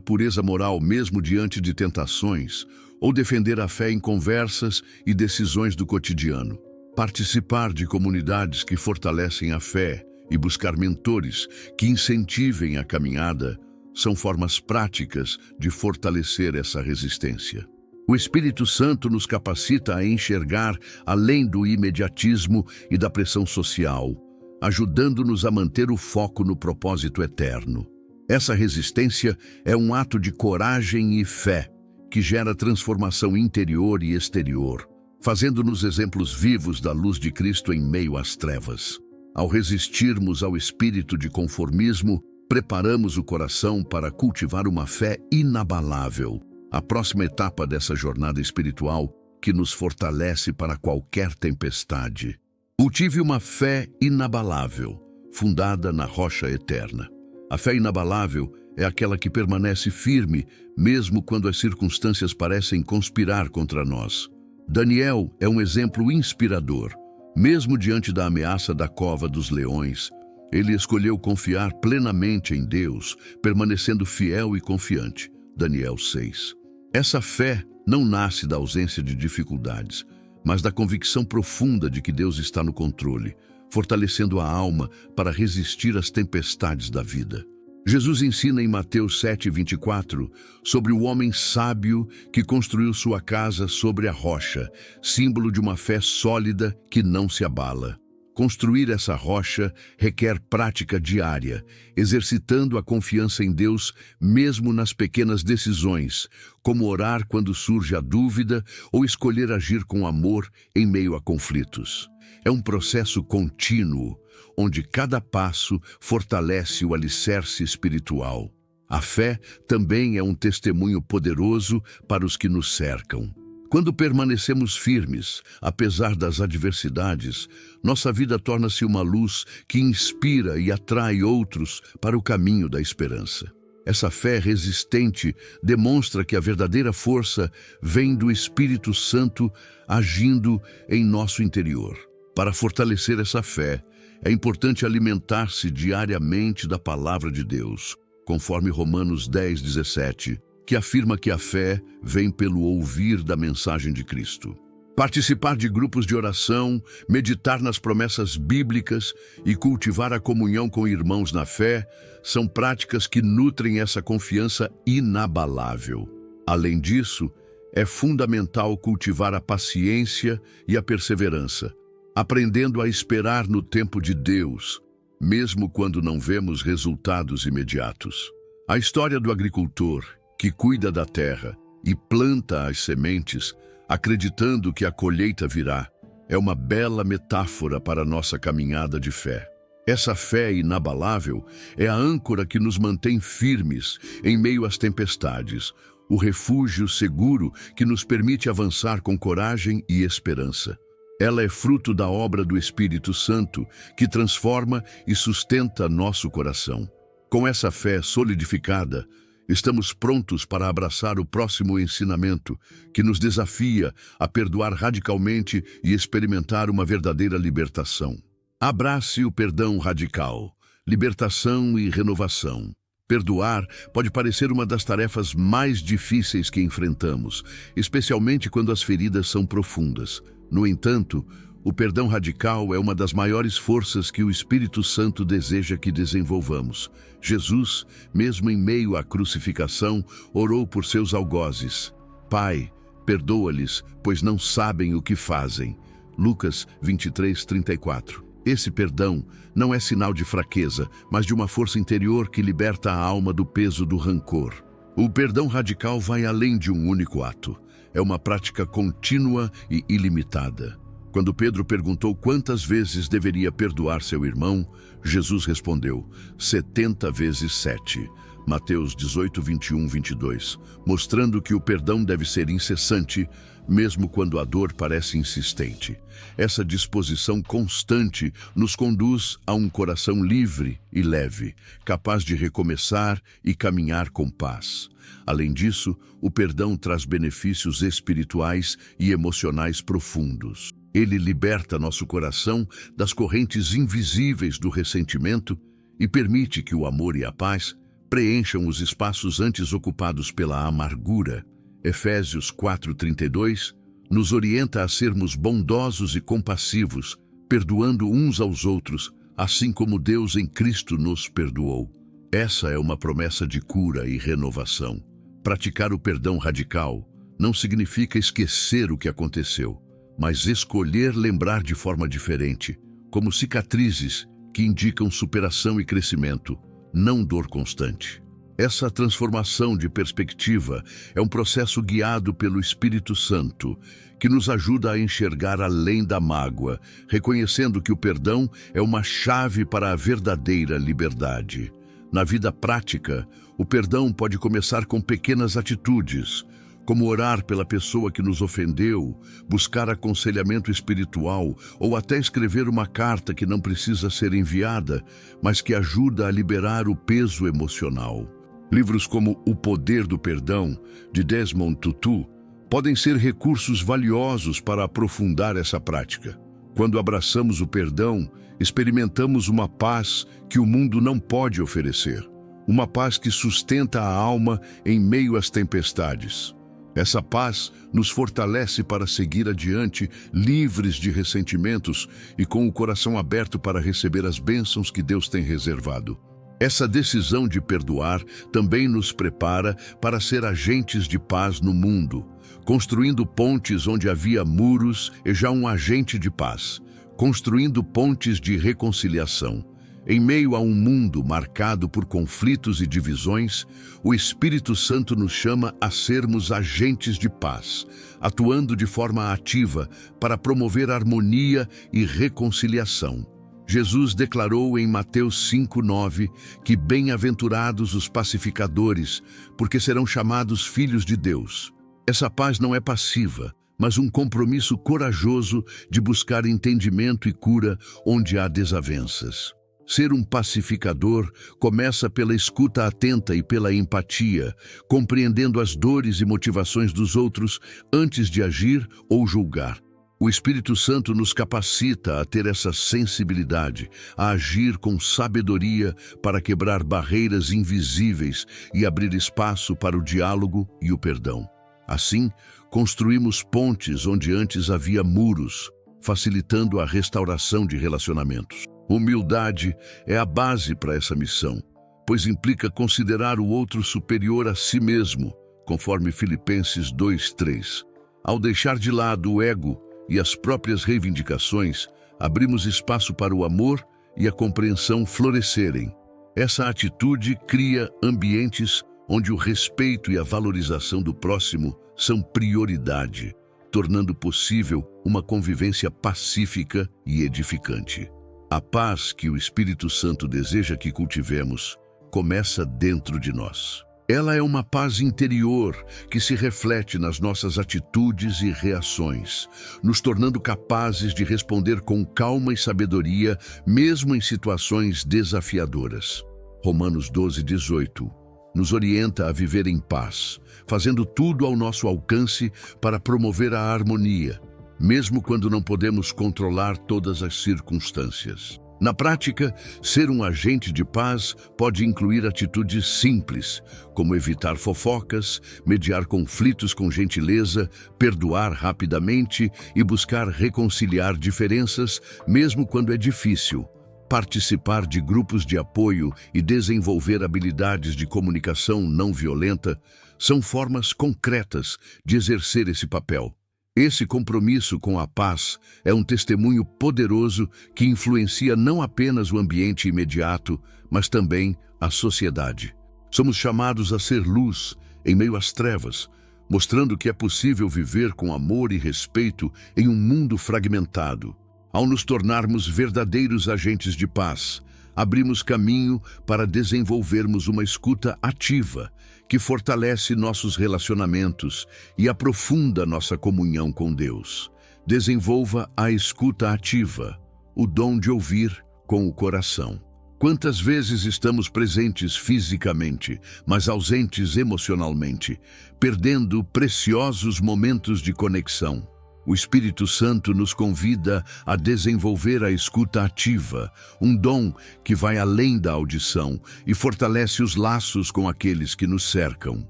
pureza moral mesmo diante de tentações, ou defender a fé em conversas e decisões do cotidiano. Participar de comunidades que fortalecem a fé e buscar mentores que incentivem a caminhada são formas práticas de fortalecer essa resistência. O Espírito Santo nos capacita a enxergar além do imediatismo e da pressão social, ajudando-nos a manter o foco no propósito eterno. Essa resistência é um ato de coragem e fé que gera transformação interior e exterior, fazendo-nos exemplos vivos da luz de Cristo em meio às trevas. Ao resistirmos ao espírito de conformismo, preparamos o coração para cultivar uma fé inabalável, a próxima etapa dessa jornada espiritual que nos fortalece para qualquer tempestade. Cultive uma fé inabalável, fundada na rocha eterna. A fé inabalável é aquela que permanece firme, mesmo quando as circunstâncias parecem conspirar contra nós. Daniel é um exemplo inspirador. Mesmo diante da ameaça da cova dos leões, ele escolheu confiar plenamente em Deus, permanecendo fiel e confiante. Daniel 6. Essa fé não nasce da ausência de dificuldades, mas da convicção profunda de que Deus está no controle, fortalecendo a alma para resistir às tempestades da vida. Jesus ensina em Mateus 7:24 sobre o homem sábio que construiu sua casa sobre a rocha, símbolo de uma fé sólida que não se abala. Construir essa rocha requer prática diária, exercitando a confiança em Deus mesmo nas pequenas decisões, como orar quando surge a dúvida ou escolher agir com amor em meio a conflitos. É um processo contínuo, onde cada passo fortalece o alicerce espiritual. A fé também é um testemunho poderoso para os que nos cercam. Quando permanecemos firmes, apesar das adversidades, nossa vida torna-se uma luz que inspira e atrai outros para o caminho da esperança. Essa fé resistente demonstra que a verdadeira força vem do Espírito Santo agindo em nosso interior. Para fortalecer essa fé, é importante alimentar-se diariamente da palavra de Deus, conforme Romanos 10:17, que afirma que a fé vem pelo ouvir da mensagem de Cristo. Participar de grupos de oração, meditar nas promessas bíblicas e cultivar a comunhão com irmãos na fé são práticas que nutrem essa confiança inabalável. Além disso, é fundamental cultivar a paciência e a perseverança, aprendendo a esperar no tempo de Deus, mesmo quando não vemos resultados imediatos. A história do agricultor que cuida da terra e planta as sementes, acreditando que a colheita virá, é uma bela metáfora para a nossa caminhada de fé. Essa fé inabalável é a âncora que nos mantém firmes em meio às tempestades, o refúgio seguro que nos permite avançar com coragem e esperança. Ela é fruto da obra do Espírito Santo, que transforma e sustenta nosso coração. Com essa fé solidificada, estamos prontos para abraçar o próximo ensinamento, que nos desafia a perdoar radicalmente e experimentar uma verdadeira libertação. Abrace o perdão radical, libertação e renovação. Perdoar pode parecer uma das tarefas mais difíceis que enfrentamos, especialmente quando as feridas são profundas. No entanto, o perdão radical é uma das maiores forças que o Espírito Santo deseja que desenvolvamos. Jesus, mesmo em meio à crucificação, orou por seus algozes. Pai, perdoa-lhes, pois não sabem o que fazem. Lucas 23:34. Esse perdão não é sinal de fraqueza, mas de uma força interior que liberta a alma do peso do rancor. O perdão radical vai além de um único ato. É uma prática contínua e ilimitada. Quando Pedro perguntou quantas vezes deveria perdoar seu irmão, Jesus respondeu, 70 vezes 7. Mateus 18, 21, 22, mostrando que o perdão deve ser incessante, mesmo quando a dor parece insistente. Essa disposição constante nos conduz a um coração livre e leve, capaz de recomeçar e caminhar com paz. Além disso, o perdão traz benefícios espirituais e emocionais profundos. Ele liberta nosso coração das correntes invisíveis do ressentimento e permite que o amor e a paz preencham os espaços antes ocupados pela amargura. Efésios 4:32 nos orienta a sermos bondosos e compassivos, perdoando uns aos outros, assim como Deus em Cristo nos perdoou. Essa é uma promessa de cura e renovação. Praticar o perdão radical não significa esquecer o que aconteceu, mas escolher lembrar de forma diferente, como cicatrizes que indicam superação e crescimento, não dor constante. Essa transformação de perspectiva é um processo guiado pelo Espírito Santo, que nos ajuda a enxergar além da mágoa, reconhecendo que o perdão é uma chave para a verdadeira liberdade. Na vida prática, o perdão pode começar com pequenas atitudes, como orar pela pessoa que nos ofendeu, buscar aconselhamento espiritual ou até escrever uma carta que não precisa ser enviada, mas que ajuda a liberar o peso emocional. Livros como O Poder do Perdão, de Desmond Tutu, podem ser recursos valiosos para aprofundar essa prática. Quando abraçamos o perdão, experimentamos uma paz que o mundo não pode oferecer. Uma paz que sustenta a alma em meio às tempestades. Essa paz nos fortalece para seguir adiante, livres de ressentimentos e com o coração aberto para receber as bênçãos que Deus tem reservado. Essa decisão de perdoar também nos prepara para ser agentes de paz no mundo, construindo pontes onde havia muros e já um agente de paz, construindo pontes de reconciliação. Em meio a um mundo marcado por conflitos e divisões, o Espírito Santo nos chama a sermos agentes de paz, atuando de forma ativa para promover harmonia e reconciliação. Jesus declarou em Mateus 5:9 que bem-aventurados os pacificadores, porque serão chamados filhos de Deus. Essa paz não é passiva, mas um compromisso corajoso de buscar entendimento e cura onde há desavenças. Ser um pacificador começa pela escuta atenta e pela empatia, compreendendo as dores e motivações dos outros antes de agir ou julgar. O Espírito Santo nos capacita a ter essa sensibilidade, a agir com sabedoria para quebrar barreiras invisíveis e abrir espaço para o diálogo e o perdão. Assim, construímos pontes onde antes havia muros, facilitando a restauração de relacionamentos. Humildade é a base para essa missão, pois implica considerar o outro superior a si mesmo, conforme Filipenses 2:3. Ao deixar de lado o ego e as próprias reivindicações, abrimos espaço para o amor e a compreensão florescerem. Essa atitude cria ambientes onde o respeito e a valorização do próximo são prioridade, tornando possível uma convivência pacífica e edificante. A paz que o Espírito Santo deseja que cultivemos começa dentro de nós. Ela é uma paz interior que se reflete nas nossas atitudes e reações, nos tornando capazes de responder com calma e sabedoria, mesmo em situações desafiadoras. Romanos 12:18 nos orienta a viver em paz, fazendo tudo ao nosso alcance para promover a harmonia, mesmo quando não podemos controlar todas as circunstâncias. Na prática, ser um agente de paz pode incluir atitudes simples, como evitar fofocas, mediar conflitos com gentileza, perdoar rapidamente e buscar reconciliar diferenças, mesmo quando é difícil. Participar de grupos de apoio e desenvolver habilidades de comunicação não violenta são formas concretas de exercer esse papel. Esse compromisso com a paz é um testemunho poderoso que influencia não apenas o ambiente imediato, mas também a sociedade. Somos chamados a ser luz em meio às trevas, mostrando que é possível viver com amor e respeito em um mundo fragmentado. Ao nos tornarmos verdadeiros agentes de paz, abrimos caminho para desenvolvermos uma escuta ativa, que fortalece nossos relacionamentos e aprofunda nossa comunhão com Deus. Desenvolva a escuta ativa, o dom de ouvir com o coração. Quantas vezes estamos presentes fisicamente, mas ausentes emocionalmente, perdendo preciosos momentos de conexão? O Espírito Santo nos convida a desenvolver a escuta ativa, um dom que vai além da audição e fortalece os laços com aqueles que nos cercam.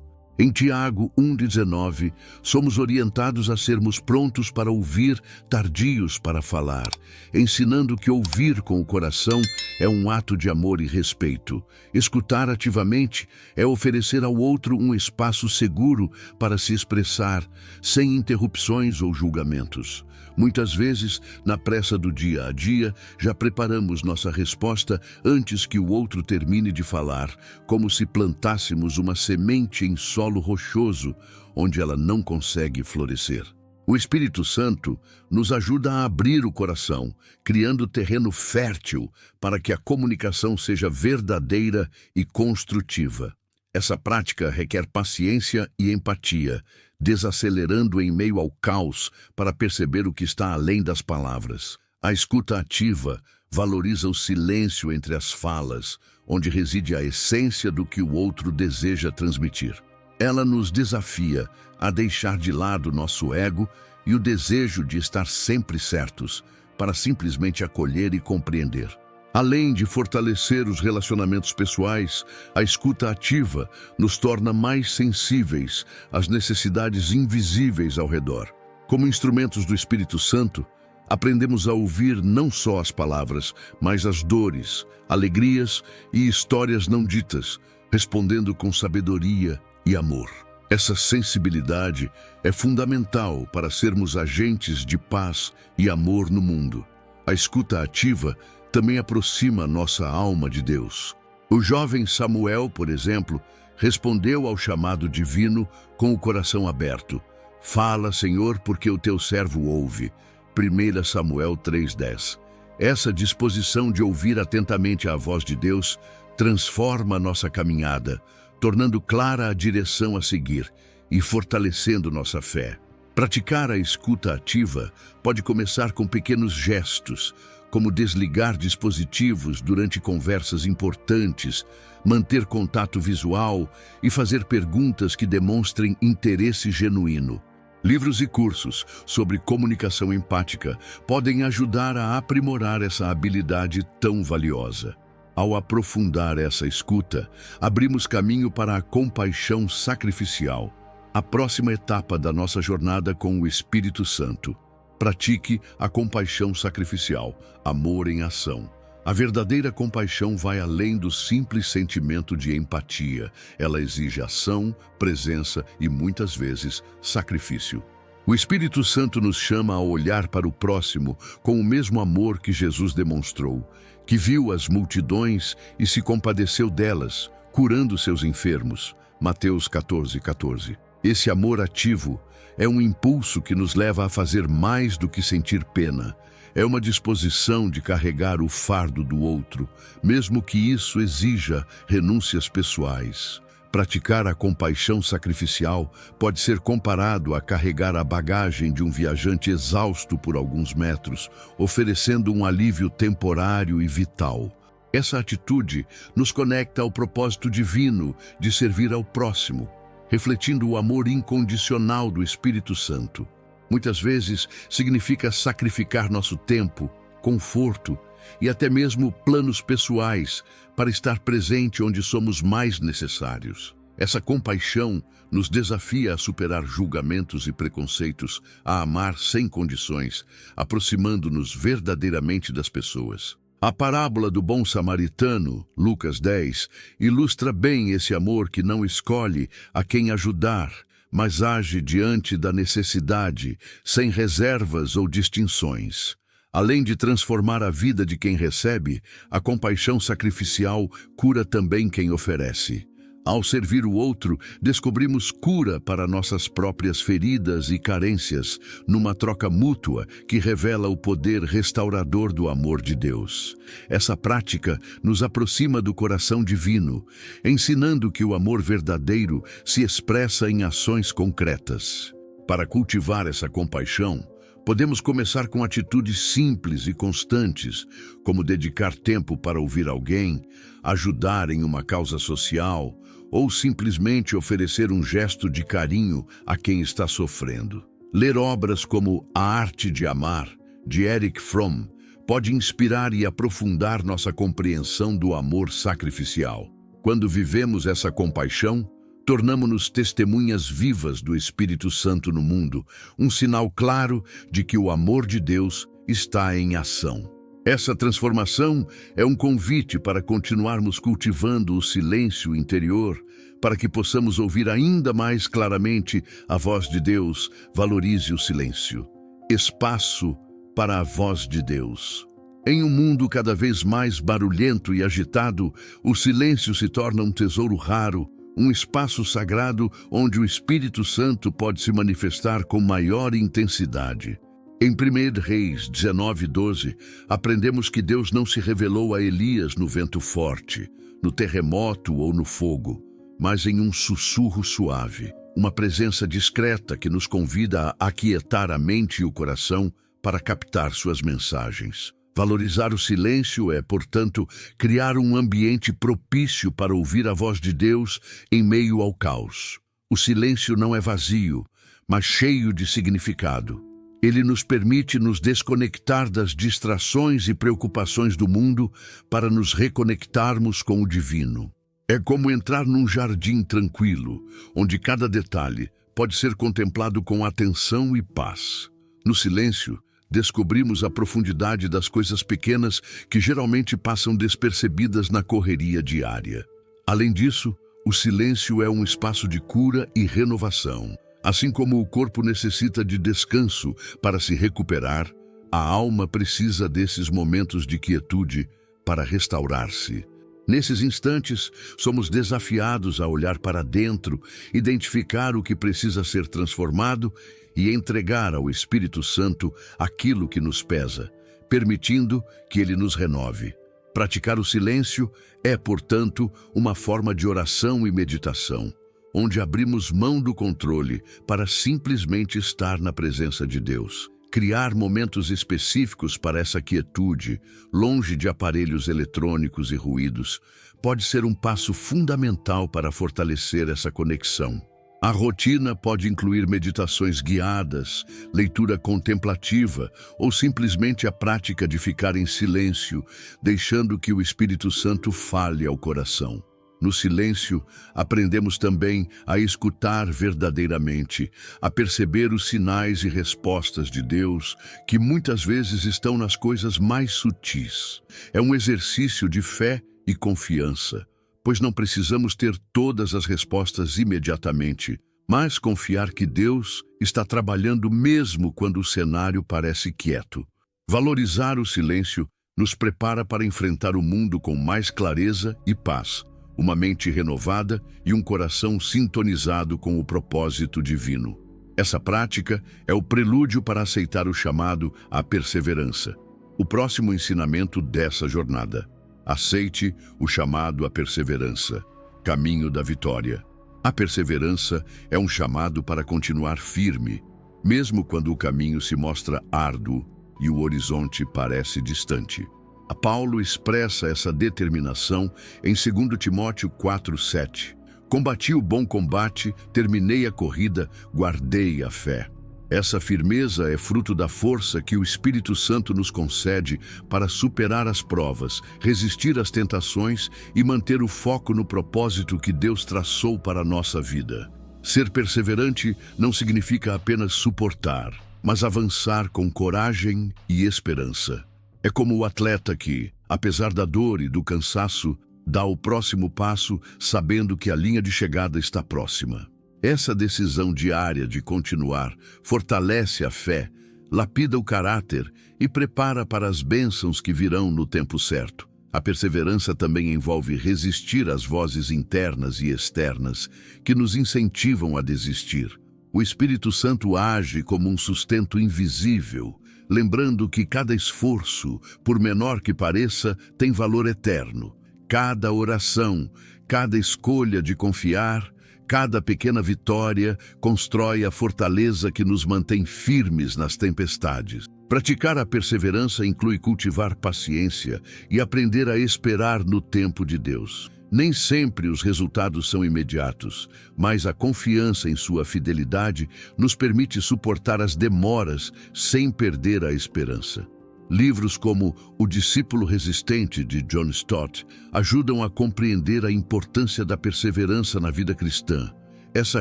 Em Tiago 1,19, somos orientados a sermos prontos para ouvir, tardios para falar, ensinando que ouvir com o coração é um ato de amor e respeito. Escutar ativamente é oferecer ao outro um espaço seguro para se expressar, sem interrupções ou julgamentos. Muitas vezes, na pressa do dia a dia, já preparamos nossa resposta antes que o outro termine de falar, como se plantássemos uma semente em solo rochoso, onde ela não consegue florescer. O Espírito Santo nos ajuda a abrir o coração, criando terreno fértil para que a comunicação seja verdadeira e construtiva. Essa prática requer paciência e empatia, desacelerando em meio ao caos para perceber o que está além das palavras. A escuta ativa valoriza o silêncio entre as falas, onde reside a essência do que o outro deseja transmitir. Ela nos desafia a deixar de lado nosso ego e o desejo de estar sempre certos, para simplesmente acolher e compreender. Além de fortalecer os relacionamentos pessoais, a escuta ativa nos torna mais sensíveis às necessidades invisíveis ao redor. Como instrumentos do Espírito Santo, aprendemos a ouvir não só as palavras, mas as dores, alegrias e histórias não ditas, respondendo com sabedoria e amor. Essa sensibilidade é fundamental para sermos agentes de paz e amor no mundo. A escuta ativa também aproxima nossa alma de Deus. O jovem Samuel, por exemplo, respondeu ao chamado divino com o coração aberto. Fala, Senhor, porque o teu servo ouve. 1 Samuel 3:10. Essa disposição de ouvir atentamente a voz de Deus transforma nossa caminhada, tornando clara a direção a seguir e fortalecendo nossa fé. Praticar a escuta ativa pode começar com pequenos gestos, como desligar dispositivos durante conversas importantes, manter contato visual e fazer perguntas que demonstrem interesse genuíno. Livros e cursos sobre comunicação empática podem ajudar a aprimorar essa habilidade tão valiosa. Ao aprofundar essa escuta, abrimos caminho para a compaixão sacrificial, a próxima etapa da nossa jornada com o Espírito Santo. Pratique a compaixão sacrificial, amor em ação. A verdadeira compaixão vai além do simples sentimento de empatia. Ela exige ação, presença e, muitas vezes, sacrifício. O Espírito Santo nos chama a olhar para o próximo com o mesmo amor que Jesus demonstrou, que viu as multidões e se compadeceu delas, curando seus enfermos. Mateus 14:14. Esse amor ativo é um impulso que nos leva a fazer mais do que sentir pena. É uma disposição de carregar o fardo do outro, mesmo que isso exija renúncias pessoais. Praticar a compaixão sacrificial pode ser comparado a carregar a bagagem de um viajante exausto por alguns metros, oferecendo um alívio temporário e vital. Essa atitude nos conecta ao propósito divino de servir ao próximo, refletindo o amor incondicional do Espírito Santo. Muitas vezes significa sacrificar nosso tempo, conforto e até mesmo planos pessoais para estar presente onde somos mais necessários. Essa compaixão nos desafia a superar julgamentos e preconceitos, a amar sem condições, aproximando-nos verdadeiramente das pessoas. A parábola do bom samaritano, Lucas 10, ilustra bem esse amor que não escolhe a quem ajudar, mas age diante da necessidade, sem reservas ou distinções. Além de transformar a vida de quem recebe, a compaixão sacrificial cura também quem oferece. Ao servir o outro, descobrimos cura para nossas próprias feridas e carências, numa troca mútua que revela o poder restaurador do amor de Deus. Essa prática nos aproxima do coração divino, ensinando que o amor verdadeiro se expressa em ações concretas. Para cultivar essa compaixão, podemos começar com atitudes simples e constantes, como dedicar tempo para ouvir alguém, ajudar em uma causa social, ou simplesmente oferecer um gesto de carinho a quem está sofrendo. Ler obras como A Arte de Amar, de Erich Fromm, pode inspirar e aprofundar nossa compreensão do amor sacrificial. Quando vivemos essa compaixão, tornamo-nos testemunhas vivas do Espírito Santo no mundo, um sinal claro de que o amor de Deus está em ação. Essa transformação é um convite para continuarmos cultivando o silêncio interior, para que possamos ouvir ainda mais claramente a voz de Deus. Valorize o silêncio. Espaço para a voz de Deus. Em um mundo cada vez mais barulhento e agitado, o silêncio se torna um tesouro raro, um espaço sagrado onde o Espírito Santo pode se manifestar com maior intensidade. Em 1 Reis 19:12, aprendemos que Deus não se revelou a Elias no vento forte, no terremoto ou no fogo, mas em um sussurro suave, uma presença discreta que nos convida a aquietar a mente e o coração para captar suas mensagens. Valorizar o silêncio é, portanto, criar um ambiente propício para ouvir a voz de Deus em meio ao caos. O silêncio não é vazio, mas cheio de significado. Ele nos permite nos desconectar das distrações e preocupações do mundo para nos reconectarmos com o divino. É como entrar num jardim tranquilo, onde cada detalhe pode ser contemplado com atenção e paz. No silêncio, descobrimos a profundidade das coisas pequenas que geralmente passam despercebidas na correria diária. Além disso, o silêncio é um espaço de cura e renovação. Assim como o corpo necessita de descanso para se recuperar, a alma precisa desses momentos de quietude para restaurar-se. Nesses instantes, somos desafiados a olhar para dentro, identificar o que precisa ser transformado e entregar ao Espírito Santo aquilo que nos pesa, permitindo que ele nos renove. Praticar o silêncio é, portanto, uma forma de oração e meditação, onde abrimos mão do controle para simplesmente estar na presença de Deus. Criar momentos específicos para essa quietude, longe de aparelhos eletrônicos e ruídos, pode ser um passo fundamental para fortalecer essa conexão. A rotina pode incluir meditações guiadas, leitura contemplativa ou simplesmente a prática de ficar em silêncio, deixando que o Espírito Santo fale ao coração. No silêncio, aprendemos também a escutar verdadeiramente, a perceber os sinais e respostas de Deus, que muitas vezes estão nas coisas mais sutis. É um exercício de fé e confiança, pois não precisamos ter todas as respostas imediatamente, mas confiar que Deus está trabalhando mesmo quando o cenário parece quieto. Valorizar o silêncio nos prepara para enfrentar o mundo com mais clareza e paz, uma mente renovada e um coração sintonizado com o propósito divino. Essa prática é o prelúdio para aceitar o chamado à perseverança. O próximo ensinamento dessa jornada: aceite o chamado à perseverança, caminho da vitória. A perseverança é um chamado para continuar firme, mesmo quando o caminho se mostra árduo e o horizonte parece distante. Paulo expressa essa determinação em 2 Timóteo 4:7. Combati o bom combate, terminei a corrida, guardei a fé. Essa firmeza é fruto da força que o Espírito Santo nos concede para superar as provas, resistir às tentações e manter o foco no propósito que Deus traçou para a nossa vida. Ser perseverante não significa apenas suportar, mas avançar com coragem e esperança. É como o atleta que, apesar da dor e do cansaço, dá o próximo passo sabendo que a linha de chegada está próxima. Essa decisão diária de continuar fortalece a fé, lapida o caráter e prepara para as bênçãos que virão no tempo certo. A perseverança também envolve resistir às vozes internas e externas que nos incentivam a desistir. O Espírito Santo age como um sustento invisível, lembrando que cada esforço, por menor que pareça, tem valor eterno. Cada oração, cada escolha de confiar, cada pequena vitória constrói a fortaleza que nos mantém firmes nas tempestades. Praticar a perseverança inclui cultivar paciência e aprender a esperar no tempo de Deus. Nem sempre os resultados são imediatos, mas a confiança em sua fidelidade nos permite suportar as demoras sem perder a esperança. Livros como O Discípulo Resistente, de John Stott, ajudam a compreender a importância da perseverança na vida cristã. Essa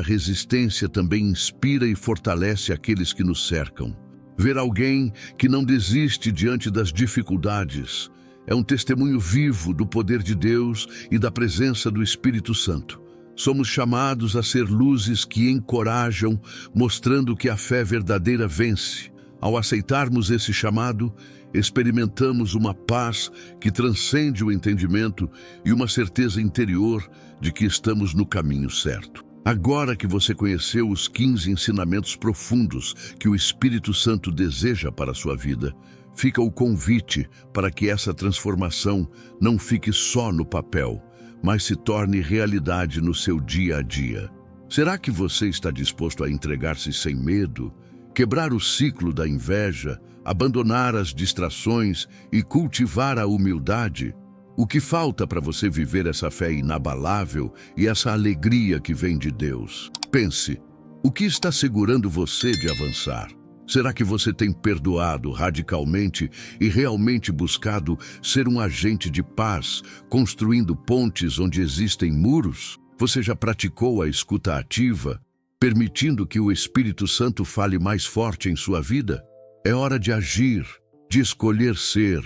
resistência também inspira e fortalece aqueles que nos cercam. Ver alguém que não desiste diante das dificuldades é um testemunho vivo do poder de Deus e da presença do Espírito Santo. Somos chamados a ser luzes que encorajam, mostrando que a fé verdadeira vence. Ao aceitarmos esse chamado, experimentamos uma paz que transcende o entendimento e uma certeza interior de que estamos no caminho certo. Agora que você conheceu os 15 ensinamentos profundos que o Espírito Santo deseja para a sua vida, fica o convite para que essa transformação não fique só no papel, mas se torne realidade no seu dia a dia. Será que você está disposto a entregar-se sem medo, quebrar o ciclo da inveja, abandonar as distrações e cultivar a humildade? O que falta para você viver essa fé inabalável e essa alegria que vem de Deus? Pense, o que está segurando você de avançar? Será que você tem perdoado radicalmente e realmente buscado ser um agente de paz, construindo pontes onde existem muros? Você já praticou a escuta ativa, permitindo que o Espírito Santo fale mais forte em sua vida? É hora de agir, de escolher ser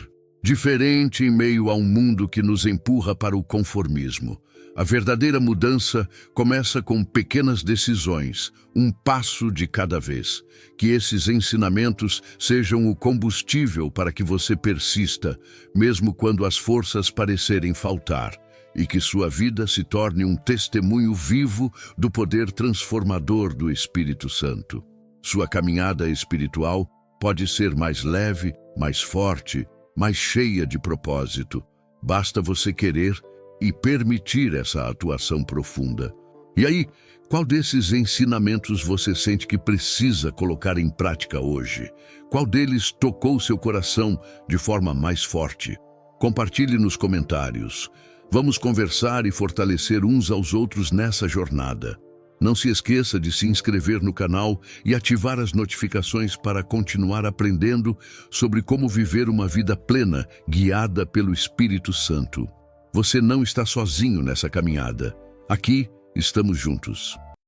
diferente em meio a um mundo que nos empurra para o conformismo. A verdadeira mudança começa com pequenas decisões, um passo de cada vez. Que esses ensinamentos sejam o combustível para que você persista, mesmo quando as forças parecerem faltar, e que sua vida se torne um testemunho vivo do poder transformador do Espírito Santo. Sua caminhada espiritual pode ser mais leve, mais forte, mais cheia de propósito. Basta você querer e permitir essa atuação profunda. E aí, qual desses ensinamentos você sente que precisa colocar em prática hoje? Qual deles tocou seu coração de forma mais forte? Compartilhe nos comentários. Vamos conversar e fortalecer uns aos outros nessa jornada. Não se esqueça de se inscrever no canal e ativar as notificações para continuar aprendendo sobre como viver uma vida plena, guiada pelo Espírito Santo. Você não está sozinho nessa caminhada. Aqui estamos juntos.